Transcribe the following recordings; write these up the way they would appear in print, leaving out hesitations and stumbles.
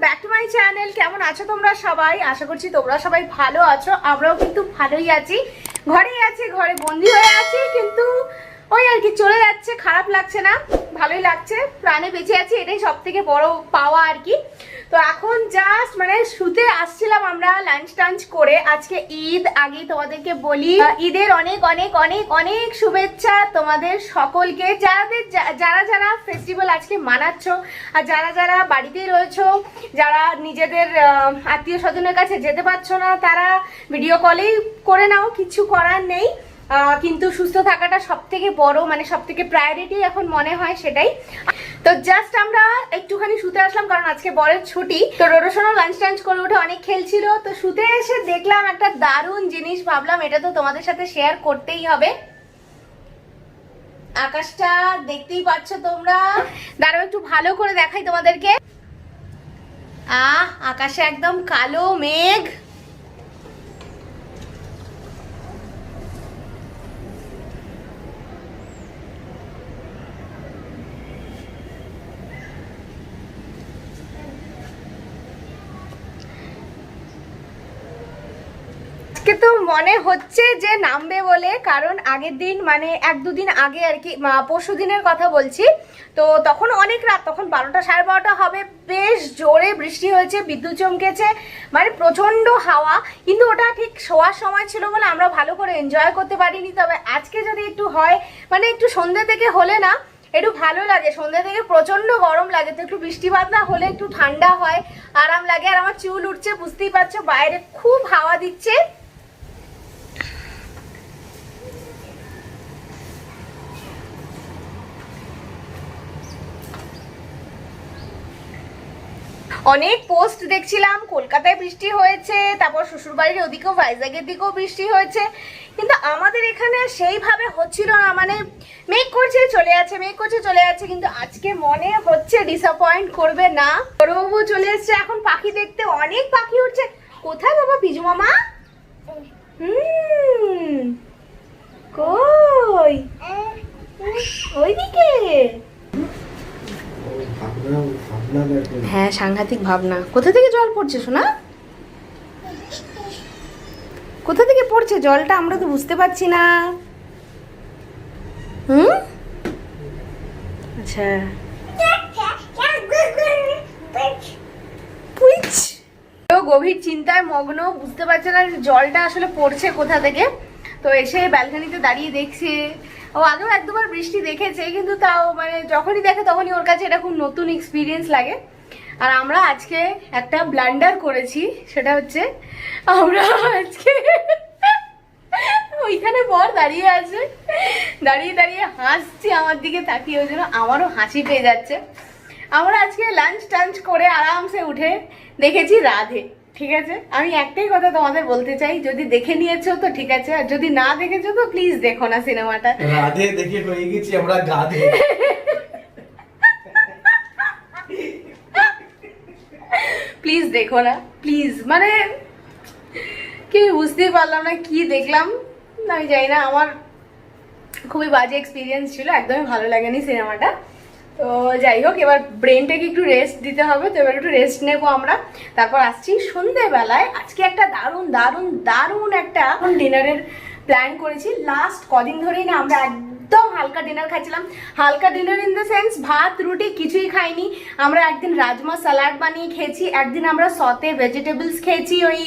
Back to my channel. কেমন আছো তোমরা সবাই? আশা করছি তোমরা সবাই ভালো আছো, আমরাও কিন্তু ভালোই আছি। ঘরেই আছি, ঘরে বন্দি হয়ে আছি, কিন্তু ওই আর কি চলে যাচ্ছে, খারাপ লাগছে না, ভালোই লাগছে, প্রাণে বেঁচে আছি, এটাই সব থেকে বড় পাওয়া আর কি। তো এখন জাস্ট মানে শুতে আসছিলাম আমরা লাঞ্চ টাঞ্চ করে। আজকে ঈদ, আগেই তোমাদেরকে বলি ঈদের অনেক অনেক অনেক অনেক শুভেচ্ছা তোমাদের সকলকে, যারা যারা ফেস্টিভ্যাল আজকে মানাচ্ছ, আর যারা যারা বাড়িতেই রয়েছো, যারা নিজেদের আত্মীয় স্বজনের কাছে যেতে পারছো না, তারা ভিডিও কলেই করে নাও, কিছু করার নেই। কিন্তু সুস্থ থাকাটা সব থেকে বড়, মানে সব থেকে প্রায়োরিটি এখন মনে হয় সেটাই। তো জাস্ট আমরা একটুখানি শুতে আসলাম, কারণ আজকে বরের ছুটি। তো রোডোশনও লাঞ্চ টাঞ্চ করে উঠে অনেক খেলছিল, তো শুতে এসে দেখলাম একটা দারুণ জিনিস, ভাবলাম এটা তো তোমাদের সাথে শেয়ার করতেই হবে। আকাশটা দেখতেই পাচ্ছ তোমরা, দাঁড়াও একটু ভালো করে দেখাই তোমাদেরকে। আকাশে একদম কালো মেঘ। আজকে তো মনে হচ্ছে যে নামবে বলে, কারণ আগের দিন মানে এক দুদিন আগে আর কি, পরশু দিনের কথা বলছি, তো তখন অনেক রাত, তখন 12টা সাড়ে 12টা হবে, বেশ জোরে বৃষ্টি হয়েছে, বিদ্যুৎ চমকেছে, মানে প্রচন্ড হাওয়া। কিন্তু ওটা ঠিক শোয়ার সময় ছিল বলে আমরা ভালো করে এনজয় করতে পারিনি। তবে আজকে যদি একটু হয়, মানে একটু সন্ধ্যে থেকে হলে না একটু ভালো লাগে, সন্ধ্যা থেকে প্রচন্ড গরম লাগে, তো একটু বৃষ্টিপাত না হলে একটু ঠান্ডা হয়, আরাম লাগে। আর আমার চুল উঠছে, বুঝতেই পারছো, বাইরে খুব হাওয়া দিচ্ছে। অনেক পোস্ট দেখছিলাম কলকাতায় বৃষ্টি হয়েছে, তারপর শ্বশুরবাড়ির ওদিকেও ভাইজাগের দিকেও বৃষ্টি হয়েছে, কিন্তু আমাদের এখানে সেইভাবে হচ্ছিল না। মানে মেঘ করছে চলে যাচ্ছে, মেঘ করছে চলে যাচ্ছে, কিন্তু আজকে মনে হচ্ছে ডিসঅ্যাপয়েন্ট করবে না। বড়বাবু চলে এসছে এখন পাখি দেখতে, অনেক পাখি উঠছে। কোথায় বাবা পিজু মামা? কই? ওইদিকে। হ্যাঁ, সাংঘাতিক ভাবনা। কোথা থেকে জল পড়ছে সোনা? কোথা থেকে পড়ছে জলটা, আমরা তো বুঝতে পারছি না। আচ্ছা, গভীর চিন্তায় মগ্ন, বুঝতে পারছে না জলটা আসলে পড়ছে কোথা থেকে। তো এসে ব্যালকনিতে দাঁড়িয়ে দেখছে। ও আগেও এক দুবার বৃষ্টি দেখেছে, কিন্তু তাও মানে যখনই দেখে তখনই ওর কাছে এটা খুব নতুন এক্সপিরিয়েন্স লাগে। আর আমরা আজকে একটা ব্লান্ডার করেছি, সেটা হচ্ছে আমরা আজকে ওইখানে বর দাঁড়িয়ে আছে, দাঁড়িয়ে দাঁড়িয়ে হাসছি আমার দিকে তাকিয়ে, ওই জন্য আমারও হাসি পেয়ে যাচ্ছে। আমরা আজকে লাঞ্চ টাঞ্চ করে আরামসে উঠে দেখেছি রাধে। ঠিক আছে, আমি একটাই কথা তোমাদের বলতে চাই, যদি দেখে নিয়েছো তো ঠিক আছে, আর যদি না দেখেছো তো প্লিজ দেখো না সিনেমাটা। রাধে দেখে হয়ে গেছি আমরা গাধে। প্লিজ দেখো না, প্লিজ। মানে কি বুঝতেই পারলাম না কি দেখলাম, আমি জানি না, আমার খুবই বাজে এক্সপিরিয়েন্স ছিল, একদমই ভালো লাগেনি সিনেমাটা। তো যাই হোক, এবার ব্রেনটাকে একটু রেস্ট দিতে হবে, তো এবার একটু রেস্ট নেবো আমরা। তারপর আসছি সন্ধ্যেবেলায়, আজকে একটা দারুণ দারুণ দারুণ একটা ডিনারের প্ল্যান করেছি। লাস্ট কদিন ধরেই না আমরা একদম হালকা ডিনার খাচ্ছিলাম। হালকা ডিনার ইন দ্য সেন্স ভাত রুটি কিছুই খাইনি আমরা। একদিন রাজমা স্যালাড বানিয়ে খেয়েছি, একদিন আমরা সতে ভেজিটেবলস খেয়েছি ওই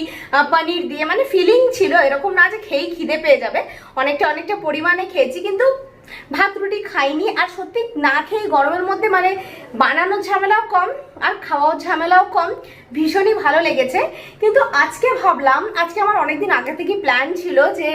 পনির দিয়ে, মানে ফিলিং ছিল, এরকম না যে খেয়েই খিদে পেয়ে যাবে, অনেকটা অনেকটা পরিমাণে খেয়েছি, কিন্তু ভাত রুটি খাইনি। আর সত্যি না খেয়ে গরমের মধ্যে মানে বানানোর ঝামেলাও কম আর খাওয়ার ঝামেলাও কম, ভীষণই ভালো লেগেছে। কিন্তু আজকে ভাবলাম, আজকে আমার অনেকদিন আগে থেকে প্ল্যান ছিল যে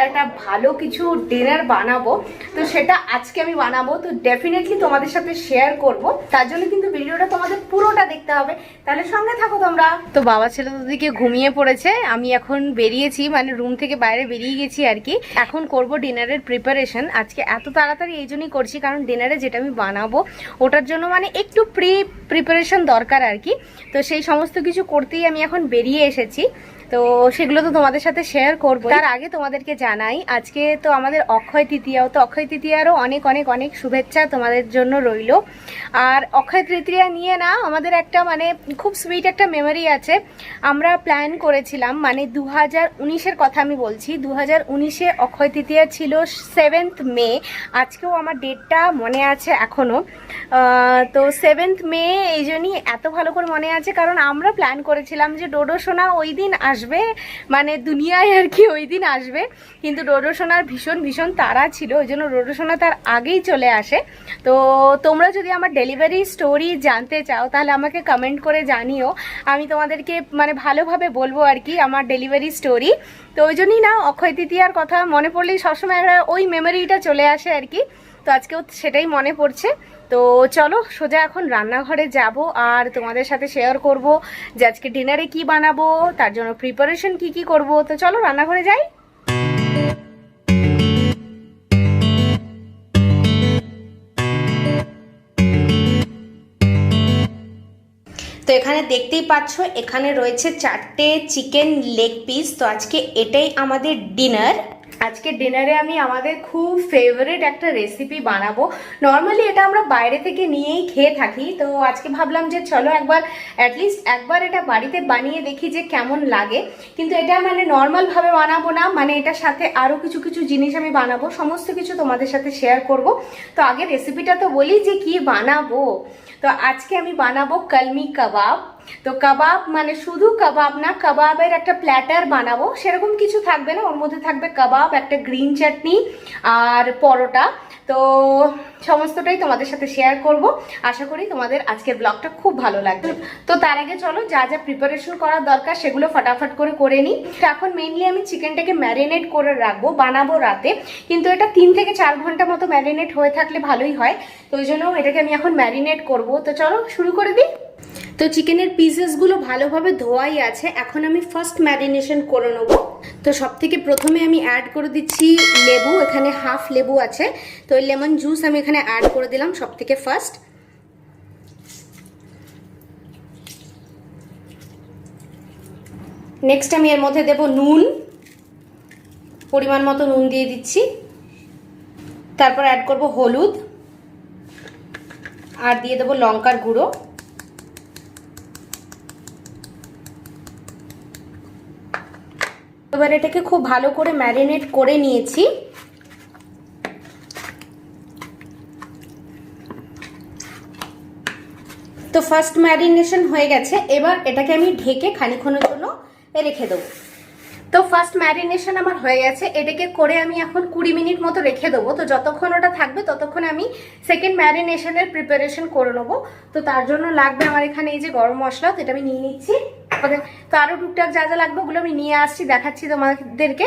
একটা ভালো কিছু ডিনার বানাবো, তো সেটা আজকে আমি বানাবো, তো ডেফিনেটলি তোমাদের সাথে শেয়ার করব। তার জন্য কিন্তু ভিডিওটা তোমাদের পুরোটা দেখতে হবে, তাহলে সঙ্গে থাকো তোমরা। তো বাবা ছেলে দুদিকে ঘুমিয়ে পড়েছে, আমি এখন বেরিয়েছি, মানে রুম থেকে বাইরে বেরিয়ে গেছি আর কি। এখন করব ডিনারের প্রিপারেশন। আজকে এত তাড়াতাড়ি এই জন্যই করছি, কারণ ডিনারে যেটা আমি বানাবো ওটার জন্য মানে একটু প্রিপারেশন দরকার আর কি। তো সেই সমস্ত কিছু করতেই আমি এখন বেরিয়ে এসেছি। তো সেগুলো তো তোমাদের সাথে শেয়ার করব। তার আগে তোমাদেরকে জানাই আজকে তো আমাদের অক্ষয় তৃতীয়াও, তো অক্ষয় তৃতীয়ারও অনেক অনেক অনেক শুভেচ্ছা তোমাদের জন্য রইল। আর অক্ষয় তৃতীয়া নিয়ে না আমাদের একটা মানে খুব সুইট একটা মেমোরি আছে। আমরা প্ল্যান করেছিলাম মানে 2019-এর কথা আমি বলছি, 2019-এ অক্ষয় তৃতীয়া ছিল 7th মে। আজকেও আমার ডেটটা মনে আছে এখনও। তো 7th মে এই জন্যই এত ভালো করে মনে আছে, কারণ আমরা প্ল্যান করেছিলাম যে ডোডো সোনা ওই দিন আসবে, মানে দুনিয়ায় আর কি ওই দিন আসবে। কিন্তু ডোডো সোনার ভীষণ ভীষণ তাড়া ছিল, ওই জন্য ডোডো সোনা তার আগেই চলে আসে। তো তোমরা যদি আমার ডেলিভারি স্টোরি জানতে চাও তাহলে আমাকে কমেন্ট করে জানিও, আমি তোমাদেরকে মানে ভালোভাবে বলবো আর কি আমার ডেলিভারি স্টোরি। তো ওই জন্যই না অক্ষয় তৃতীয়ার কথা মনে পড়লেই সবসময় ওই মেমোরিটা চলে আসে আর কি। তো আজকেও সেটাই মনে পড়ছে। তো চলো সোজা এখন রান্নাঘরে যাব আর তোমাদের সাথে শেয়ার করব যে আজকে ডিনারে কি বানাবো, তার জন্য প্রিপারেশন কি করব। তো চলো রান্নাঘরে যাই। তো এখানে দেখতেই পাচ্ছ এখানে রয়েছে 4টে চিকেন লেগ পিস। তো আজকে এটাই আমাদের ডিনার। আজকে ডিনারে আমি আমাদের খুব ফেভারিট একটা রেসিপি বানাবো। নর্মালি এটা আমরা বাইরে থেকে নিয়েই খেয়ে থাকি, তো আজকে ভাবলাম যে চলো একবার অ্যাটলিস্ট একবার এটা বাড়িতে বানিয়ে দেখি যে কেমন লাগে। কিন্তু এটা মানে নর্মালভাবে বানাবো না, মানে এটার সাথে আরও কিছু কিছু জিনিস আমি বানাবো, সমস্ত কিছু তোমাদের সাথে শেয়ার করব। তো আগে রেসিপিটা তো বলি যে কি বানাবো। তো আজকে আমি বানাবো কলমি কাবাব। তো কাবাব মানে শুধু কাবাব না, কাবাবের একটা প্ল্যাটার বানাবো, সেরকম কিছু থাকবে না, ওর মধ্যে থাকবে কাবাব, একটা গ্রিন চাটনি আর পরোটা। তো সমস্তটাই তোমাদের সাথে শেয়ার করব। আশা করি তোমাদের আজকের ব্লগটা খুব ভালো লাগবে। তো তার আগে চলো যা যা প্রিপারেশন করার দরকার সেগুলো ফটাফট করে নিই। এখন মেইনলি আমি চিকেনটাকে ম্যারিনেট করে রাখবো, বানাবো রাতে, কিন্তু এটা 3 থেকে 4 ঘন্টা মতো ম্যারিনেট হয়ে থাকলে ভালোই হয়। তো ওই জন্য এটাকে আমি এখন ম্যারিনেট করব। তো চলো শুরু করে দিই। তো চিকেনের পিসেসগুলো ভালোভাবে ধোয়াই আছে, এখন আমি ফার্স্ট ম্যারিনেশন করে নেব। তো সব থেকে প্রথমে আমি অ্যাড করে দিচ্ছি লেবু, এখানে হাফ লেবু আছে, তো লেমন জুস আমি এখানে অ্যাড করে দিলাম সব থেকে ফার্স্ট। নেক্সট আমি এর মধ্যে দেব নুন, পরিমাণ মতো নুন দিয়ে দিচ্ছি। তারপর অ্যাড করব হলুদ আর দিয়ে দেবো লঙ্কার গুঁড়ো। এবার এটাকে খুব ভালো করে ম্যারিনেট করে নিয়েছি। তো ফার্স্ট ম্যারিনেশন হয়ে গেছে, এবার এটাকে আমি ঢেকে খানিকক্ষণের জন্য রেখে দেবো। তো ফার্স্ট ম্যারিনেশন আমার হয়ে গেছে, এটাকে করে আমি এখন 20 মিনিট মতো রেখে দেবো। তো যতক্ষণ ওটা থাকবে ততক্ষণ আমি সেকেন্ড ম্যারিনেশনের প্রিপারেশন করে নেবো। তো তার জন্য লাগবে আমার এখানে এই যে গরম মশলা, তো এটা আমি নিয়ে নিচ্ছি। তো আরও টুকটাক যা যা লাগবে ওগুলো আমি নিয়ে আসছি, দেখাচ্ছি তোমাদেরকে।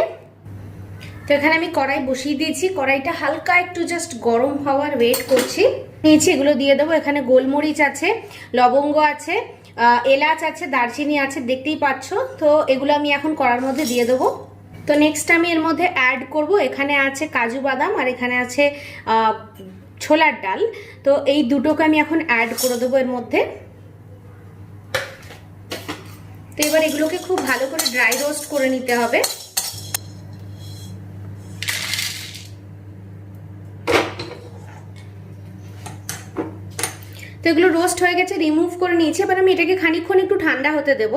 তো এখানে আমি কড়াই বসিয়ে দিয়েছি, কড়াইটা হালকা একটু জাস্ট গরম হওয়ার ওয়েট করছি। নিয়েছি, এগুলো দিয়ে দেবো। এখানে গোলমরিচ আছে, লবঙ্গ আছে, এলাচ আছে, দারচিনি আছে, দেখতেই পাচ্ছ। তো এগুলো আমি এখন কড়ার মধ্যে দিয়ে দেবো। তো নেক্সট আমি এর মধ্যে অ্যাড করব, এখানে আছে কাজু বাদাম আর এখানে আছে ছোলার ডাল। তো এই দুটোকে আমি এখন অ্যাড করে দেবো এর মধ্যে। তো এবার এগুলোকে খুব ভালো করে ড্রাই রোস্ট করে নিতে হবে। তো এগুলো রোস্ট হয়ে গেছে, রিমুভ করে নিয়েছি। এবার আমি এটাকে খানিকক্ষণ একটু ঠান্ডা হতে দেব।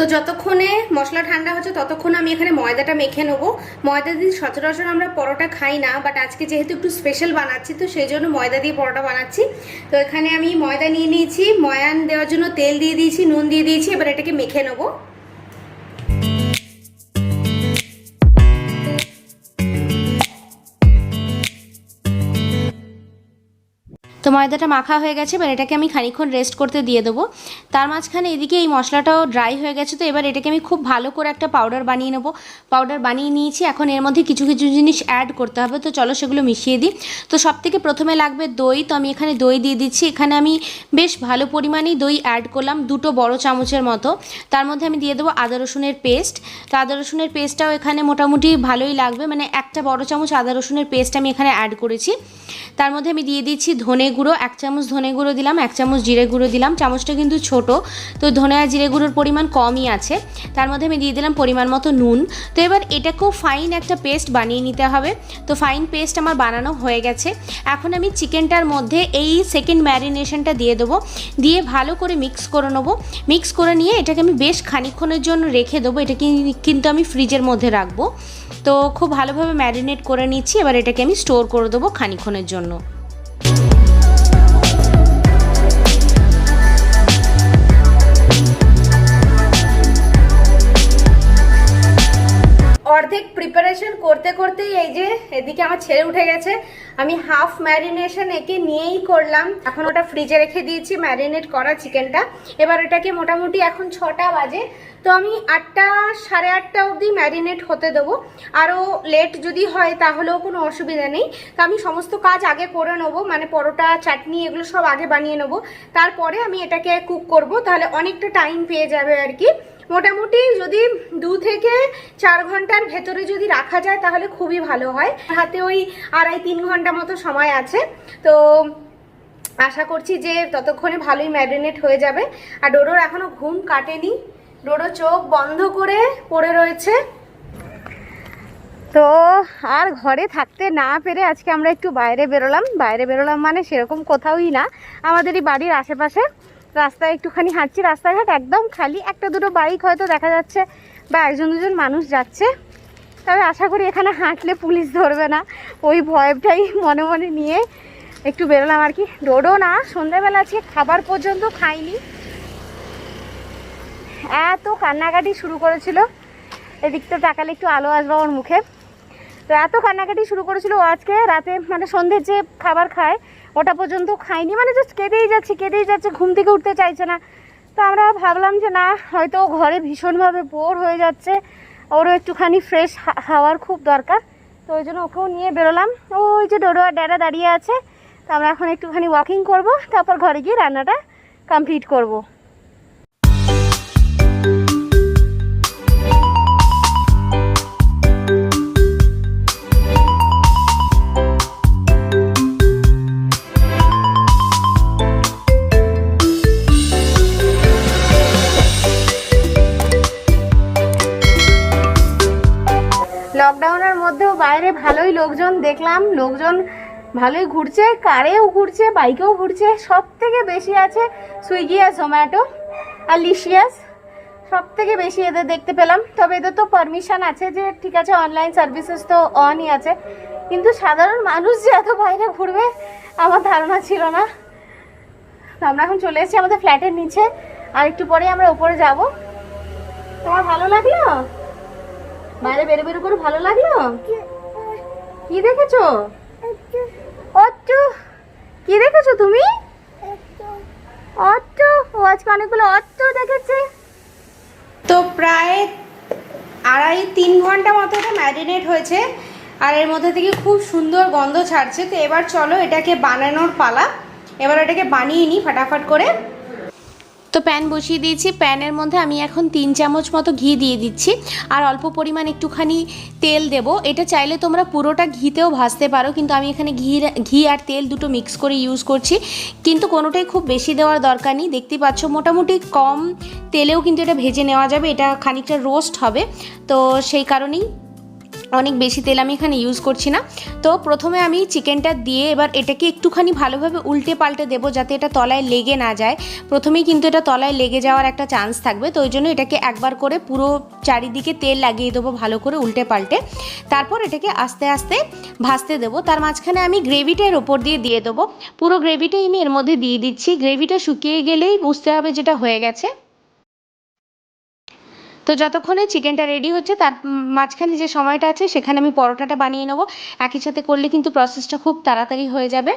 তো যতক্ষণে মশলা ঠান্ডা হচ্ছে ততক্ষণ আমি এখানে ময়দাটা মেখে নেবো। ময়দা দিয়ে সচরাচর আমরা পরোটা খাই না, বাট আজকে যেহেতু একটু স্পেশাল বানাচ্ছি তো সেই জন্য ময়দা দিয়ে পরোটা বানাচ্ছি। তো এখানে আমি ময়দা নিয়ে নিয়েছি, ময়ান দেওয়ার জন্য তেল দিয়ে দিয়েছি, নুন দিয়ে দিয়েছি। এবার এটাকে মেখে নেবো। তো ময়দাটা মাখা হয়ে গেছে, এবার এটাকে আমি খানিকক্ষণ রেস্ট করতে দিয়ে দেবো। তার মাঝখানে এদিকে এই মশলাটাও ড্রাই হয়ে গেছে, তো এবার এটাকে আমি খুব ভালো করে একটা পাউডার বানিয়ে নেবো। পাউডার বানিয়ে নিয়েছি, এখন এর মধ্যে কিছু কিছু জিনিস অ্যাড করতে হবে, তো চলো সেগুলো মিশিয়ে দিই। তো সবথেকে প্রথমে লাগবে দই, তো আমি এখানে দই দিয়ে দিচ্ছি। এখানে আমি বেশ ভালো পরিমাণেই দই অ্যাড করলাম, 2 বড় চামচের মতো। তার মধ্যে আমি দিয়ে দেবো আদা রসুনের পেস্ট। তো আদা রসুনের পেস্টটাও এখানে মোটামুটি ভালোই লাগবে, মানে 1 বড় চামচ আদা রসুনের পেস্ট আমি এখানে অ্যাড করেছি। তার মধ্যে আমি দিয়ে দিচ্ছি ধনে গুঁড়ো, 1 চামচ ধনে গুঁড়ো দিলাম, 1 চামচ জিরে গুঁড়ো দিলাম। চামচটা কিন্তু ছোট, তো ধনে আর জিরে গুঁড়োর পরিমাণ কমই আছে। তার মধ্যে আমি দিয়ে দিলাম পরিমাণ মতো নুন। তো এবার এটাকেও ফাইন একটা পেস্ট বানিয়ে নিতে হবে। তো ফাইন পেস্ট আমার বানানো হয়ে গেছে। এখন আমি চিকেনটার মধ্যে এই সেকেন্ড ম্যারিনেশনটা দিয়ে দেবো, দিয়ে ভালো করে মিক্স করে নেবো। মিক্স করে নিয়ে এটাকে আমি বেশ খানিকক্ষণের জন্য রেখে দেবো। এটাকে কিন্তু আমি ফ্রিজের মধ্যে রাখবো। তো খুব ভালোভাবে ম্যারিনেট করে নিচ্ছি, এবার এটাকে আমি স্টোর করে দেবো খানিকক্ষণের জন্য। অর্ধেক প্রিপারেশন করতে করতেই এই যে এদিকে আমার ছেলে উঠে গেছে। আমি হাফ ম্যারিনেশন একে নিয়েই করলাম, এখন ওটা ফ্রিজে রেখে দিয়েছি ম্যারিনেট করা চিকেনটা। এবার এটাকে মোটামুটি এখন 6টা বাজে, তো আমি 8টা সাড়ে 8টা অবধি ম্যারিনেট হতে দেবো। আরও লেট যদি হয় তাহলেও কোনো অসুবিধা নেই। তো আমি সমস্ত কাজ আগে করে নেবো, মানে পরোটা চাটনি এগুলো সব আগে বানিয়ে নেবো, তারপরে আমি এটাকে কুক করব, তাহলে অনেকটা টাইম পেয়ে যাবে আর কি। মোটামুটি যদি 2 থেকে 4 ঘন্টার ভেতরে যদি রাখা যায় তাহলে খুবই ভালো হয়। হাতে ওই 2.5-3 ঘন্টা মতো সময় আছে, তো আশা করছি যে ততক্ষণে ভালোই ম্যারিনেট হয়ে যাবে। আর ডোডোর এখনো ঘুম কাটেনি, ডোডো চোখ বন্ধ করে পড়ে রয়েছে। তো আর ঘরে থাকতে না পেরে আজকে আমরা একটু বাইরে বেরোলাম মানে সেরকম কোথাওই না, আমাদেরই বাড়ির আশেপাশে রাস্তায় একটুখানি হাঁটছি। রাস্তাঘাট একদম খালি, 1-2 বাইক হয়তো দেখা যাচ্ছে বা 1-2 মানুষ যাচ্ছে। তবে আশা করি এখানে হাঁটলে পুলিশ ধরবে না, ওই ভয়টাই মনে মনে নিয়ে একটু বেরোলাম আর কি। ডোডো না সন্ধ্যাবেলা আজকে খাবার পর্যন্ত খাইনি, এত কান্নাকাটি শুরু করেছিল। এদিকটা তাকালে একটু আলো আসবে ওর মুখে। তো এত কান্নাকাটি শুরু করেছিল ও আজকে রাতে, মানে সন্ধ্যের যে খাবার খায় ওটা পর্যন্ত খায়নি, মানে জাস্ট কেঁদেই যাচ্ছে, ঘুম থেকে উঠতে চাইছে না। তো আমরা ভাবলাম যে না, হয়তো ঘরে ভীষণভাবে বোর হয়ে যাচ্ছে, ওরও একটুখানি ফ্রেশ হাওয়ার খুব দরকার। তো ওই জন্য ওকেও নিয়ে বেরোলাম। ওই যে ডোডো আর ড্যাডা দাঁড়িয়ে আছে, তো আমরা এখন একটুখানি ওয়াকিং করব, তারপর ঘরে গিয়ে রান্নাটা কমপ্লিট করব। লকডাউনের মধ্যেও বাইরে ভালোই লোকজন দেখলাম, লোকজন ভালোই ঘুরছে, কারেও ঘুরছে, বাইকেও ঘুরছে। সব থেকে বেশি আছে সুইগি আর জোম্যাটো আর লিশিয়াস, সব থেকে বেশি এদের দেখতে পেলাম। তবে এদের তো পারমিশন আছে যে ঠিক আছে, অনলাইন সার্ভিসেস তো অনই আছে, কিন্তু সাধারণ মানুষ যে এত বাইরে ঘুরবে আমার ধারণা ছিল না। তো আমরা এখন চলে এসেছি আমাদের ফ্ল্যাটের নিচে, আর একটু পরে আমরা উপরে যাব। তোমার ভালো লাগলো বাইরে বেরো করে? ভালো লাগলো? কি দেখেছো? অট্টু, কি দেখেছো তুমি? অট্টু, ও আজকে অনেকগুলো অট্টু দেখেছে। তো প্রায় 2.5-3 ঘন্টা মতো এটা ম্যারিনেট হয়েছে, আর এর মধ্যে থেকে খুব সুন্দর গন্ধ ছাড়ছে। তো এবার চলো এটাকে বানানোর পালা, এবার এটাকে বানিয়ে নিই ফাটাফাট করে। তো প্যান বসিয়ে দিয়েছি, প্যানের মধ্যে আমি এখন 3 চামচ মতো ঘি দিয়ে দিচ্ছি, আর অল্প পরিমাণ একটুখানি তেল দেব। এটা চাইলে তোমরা পুরোটা ঘিতেও ভাজতে পারো, কিন্তু আমি এখানে ঘি আর তেল দুটো মিক্স করে ইউজ করছি, কিন্তু কোনোটাই খুব বেশি দেওয়ার দরকার নেই। দেখতেই পাচ্ছ মোটামুটি কম তেলেও কিন্তু এটা ভেজে নেওয়া যাবে, এটা খানিকটা রোস্ট হবে, তো সেই কারণেই অনেক বেশি তেল আমি এখানে ইউজ করছি না। তো প্রথমে আমি চিকেনটা দিয়ে এবার এটাকে একটুখানি ভালোভাবে উল্টে পাল্টে দেবো, যাতে এটা তলায় লেগে না যায়। প্রথমেই কিন্তু এটা তলায় লেগে যাওয়ার একটা চান্স থাকবে, তো ওই জন্য এটাকে একবার করে পুরো চারিদিকে তেল লাগিয়ে দেবো ভালো করে উল্টে পাল্টে, তারপর এটাকে আস্তে আস্তে ভাজতে দেবো। তার মাঝখানে আমি গ্রেভিটা এর ওপর দিয়ে দেবো, পুরো গ্রেভিটাই আমি এর মধ্যে দিয়ে দিচ্ছি। গ্রেভিটা শুকিয়ে গেলেই বুঝতে হবে যেটা হয়ে গেছে। তো যতক্ষণে চিকেনটা রেডি হচ্ছে তার মাঝখানে যে সময়টা আছে সেখানে আমি পরোটাটা বানিয়ে নেবো। একই সাথে করলে কিন্তু প্রসেসটা খুব তাড়াতাড়ি হয়ে যাবে।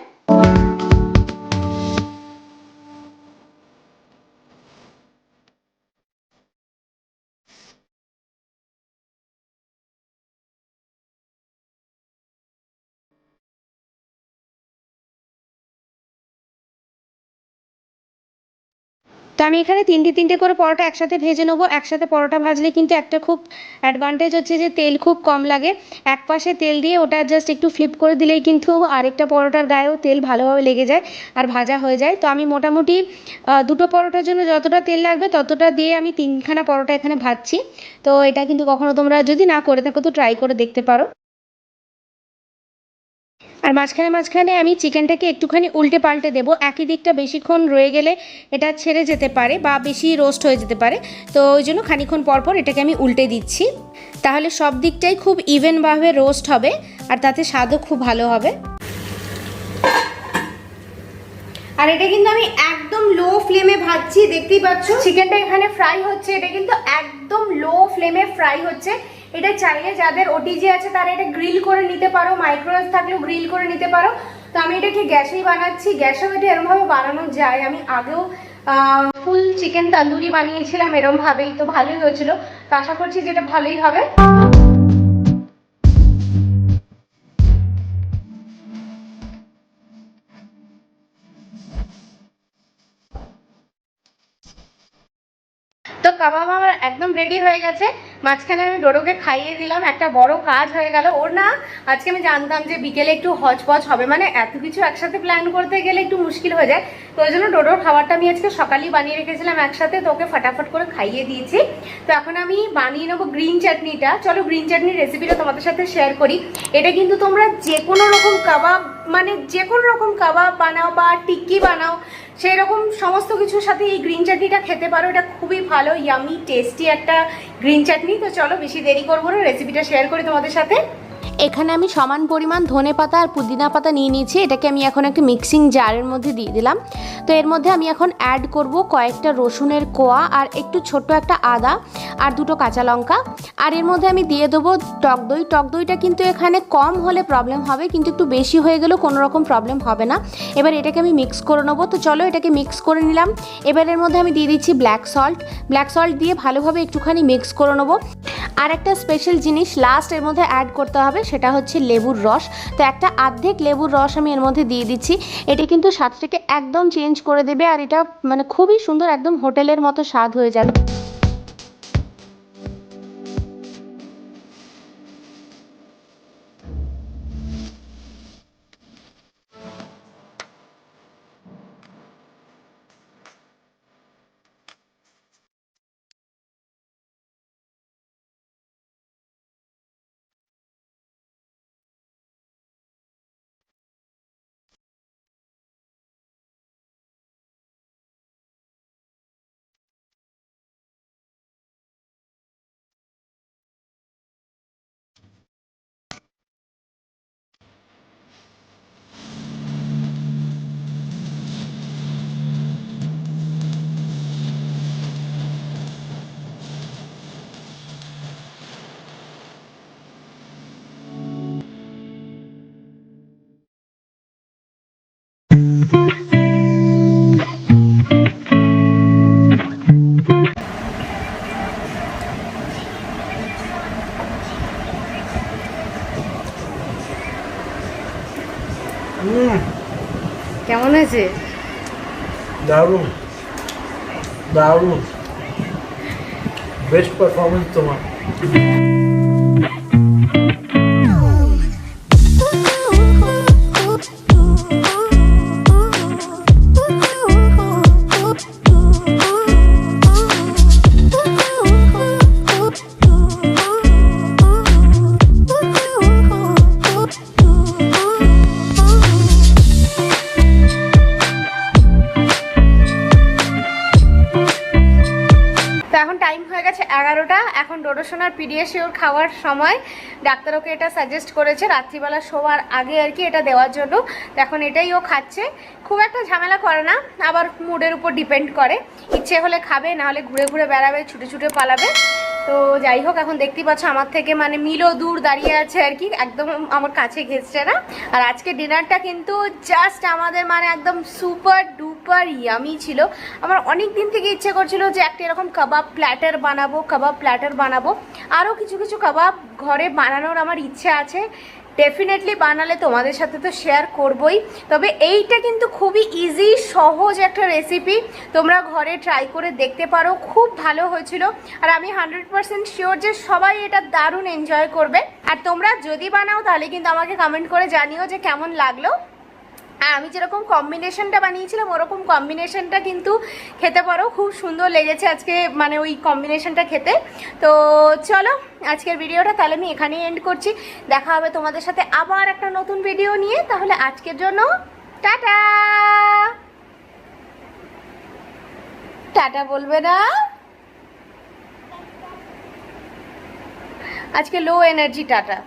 আমি এখানে তিনটে করে পরোটা একসাথে ভেজে নেবো। একসাথে পরোটা ভাজলে কিন্তু একটা খুব অ্যাডভান্টেজ হচ্ছে যে তেল খুব কম লাগে। এক পাশে তেল দিয়ে ওটা জাস্ট একটু ফ্লিপ করে দিলেই কিন্তু আরেকটা পরোটার গায়েও তেল ভালোভাবে লেগে যায় আর ভাজা হয়ে যায়। তো আমি মোটামুটি দুটো পরোটার জন্য যতটা তেল লাগবে ততটা দিয়ে আমি 3খানা পরোটা এখানে ভাজছি। তো এটা কিন্তু কখনো তোমরা যদি না করে থাকো তো ট্রাই করে দেখতে পারো। আর মাঝখানে আমি চিকেনটাকে একটুখানি উল্টে পাল্টে দেবো। একই দিকটা বেশিক্ষণ রয়ে গেলে এটা ছেড়ে যেতে পারে বা বেশি রোস্ট হয়ে যেতে পারে, তো ওই জন্য খানিক্ষণ পরপর এটাকে আমি উল্টে দিচ্ছি। তাহলে সব দিকটাই খুব ইভেনভাবে রোস্ট হবে আর তাতে স্বাদও খুব ভালো হবে। আর এটা কিন্তু আমি একদম লো ফ্লেমে ভাজছি, দেখতেই পাচ্ছ চিকেনটা এখানে ফ্রাই হচ্ছে। এটা কিন্তু একদম লো ফ্লেমে ফ্রাই হচ্ছে। এটা চাইলে যাদের ওটিজি আছে তারা এটা গ্রিল করে নিতে পারো, মাইক্রোওয়েভ থাকলেও গ্রিল করে নিতে পারো। তো আমি এটাকে গ্যাসেই বানাচ্ছি। গ্যাসেও এটা এরমভাবে বানানো যায়। আমি আগেও ফুল চিকেন তান্দুরি বানিয়েছিলাম এরমভাবেই, তো ভালোই হয়েছিল। তো আশা করছি যেটা ভালোই হবে। তো কাবাব আমার একদম রেডি হয়ে গেছে। মাঝখানে আমি ডোডোকে খাইয়ে দিলাম, একটা বড় কাজ হয়ে গেল ওর না। আজকে আমি জানতাম যে বিকেলে একটু হজপজ হবে, মানে এত কিছু একসাথে প্ল্যান করতে গেলে একটু মুশকিল হয়ে যায়। তো ওই জন্য ডোডোর খাবারটা আমি আজকে সকালেই বানিয়ে রেখেছিলাম একসাথে, তো ওকে ফটাফট করে খাইয়ে দিয়েছি। তো এখন আমি বানিয়ে নেবো গ্রিন চাটনিটা। চলো গ্রিন চাটনির রেসিপিটা তোমাদের সাথে শেয়ার করি। এটা কিন্তু তোমরা যে কোনো রকম কাবাব, মানে যে কোনো রকম কাবাব বানাও বা টিক্কি বানাও, সেই রকম সমস্ত কিছুর সাথে এই গ্রিন চাটনিটা খেতে পারো। এটা খুবই ভালো, ইয়ামি টেস্টি একটা গ্রিন চাটনি। তো চলো বেশি দেরি করবো না, রেসিপিটা শেয়ার করি তোমাদের সাথে। এখানে আমি সমান পরিমাণ ধনে পাতা আর পুদিনা পাতা নিয়ে নিয়েছি। এটাকে আমি এখন একটা মিক্সিং জারের মধ্যে দিয়ে দিলাম। তো এর মধ্যে আমি এখন অ্যাড করব কয়েকটা রসুনের কোয়া আর একটু ছোট্ট একটা আদা আর দুটো কাঁচা লঙ্কা। আর এর মধ্যে আমি দিয়ে দেবো টক দই। টক দইটা কিন্তু এখানে কম হলে প্রবলেম হবে, কিন্তু একটু বেশি হয়ে গেলেও কোনো রকম প্রবলেম হবে না। এবার এটাকে আমি মিক্স করে নেবো। তো চলো এটাকে মিক্স করে নিলাম। এবার এর মধ্যে আমি দিয়ে দিচ্ছি ব্ল্যাক সল্ট দিয়ে ভালোভাবে একটুখানি মিক্স করে নেবো। আর একটা স্পেশাল জিনিস লাস্ট এর মধ্যে অ্যাড করতে হবে, সেটা হচ্ছে লেবুর রস। তো একটা অর্ধেক লেবুর রস আমি এর মধ্যে দিয়ে দিচ্ছি। এটা কিন্তু স্বাদটাকে একদম চেঞ্জ করে দেবে আর এটা মানে খুবই সুন্দর, একদম হোটেলের মতো স্বাদ হয়ে যাবে। কেমন হয়েছে? দারুণ দারুণ, বেস্ট পারফরমেন্স তোমার। এখন টাইম হয়ে গেছে 11টা। এখন ডোডো সোনার পিডিয়াশিওর খাওয়ার সময়। ডাক্তার ওকে এটা সাজেস্ট করেছে রাত্রিবেলা শোয়ার আগে আর কি এটা দেওয়ার জন্য। তো এখন এটাই ও খাচ্ছে। খুব একটা ঝামেলা করে না, আবার মুডের উপর ডিপেন্ড করে। ইচ্ছে হলে খাবে, না হলে ঘুরে ঘুরে বেড়াবে, ছুটে ছুটে পালাবে। তো যাই হোক, এখন দেখতেই পাচ্ছ আমার থেকে মানে মিলও দূর দাঁড়িয়ে আছে আর কি, একদম আমার কাছে ঘেসছে না। আর আজকে ডিনারটা কিন্তু জাস্ট আমাদের মানে একদম সুপার ডুপার ইয়ামি ছিল। আমার অনেক দিন থেকে ইচ্ছে করছিল যে একটা এরকম কাবাব প্ল্যাটার বানাবো। আরও কিছু কিছু কাবাব ঘরে বানানোর আমার ইচ্ছে আছে, ডেফিনেটলি বানালে তোমাদের সাথে তো শেয়ার করবই। তবে এইটা কিন্তু খুবই ইজি সহজ একটা রেসিপি, তোমরা ঘরে ট্রাই করে দেখতে পারো, খুব ভালো হয়েছিল। আর আমি 100% শিওর যে সবাই এটা দারুণ এনজয় করবে। আর তোমরা যদি বানাও তাহলে কিন্তু আমাকে কমেন্ট করে জানিও যে কেমন লাগলো। আর আমি যেরকম কম্বিনেশনটা বানিয়েছিলাম ওরকম কম্বিনেশনটা কিন্তু খেতে পারো, খুব সুন্দর লেগেছে আজকে মানে ওই কম্বিনেশনটা খেতে। তো চলো আজকের ভিডিওটা তাহলে আমি এখানেই এন্ড করছি, দেখা হবে তোমাদের সাথে আবার একটা নতুন ভিডিও নিয়ে। তাহলে আজকের জন্য টাটা। টাটা বলবে না, আজকে লো এনার্জি টাটা।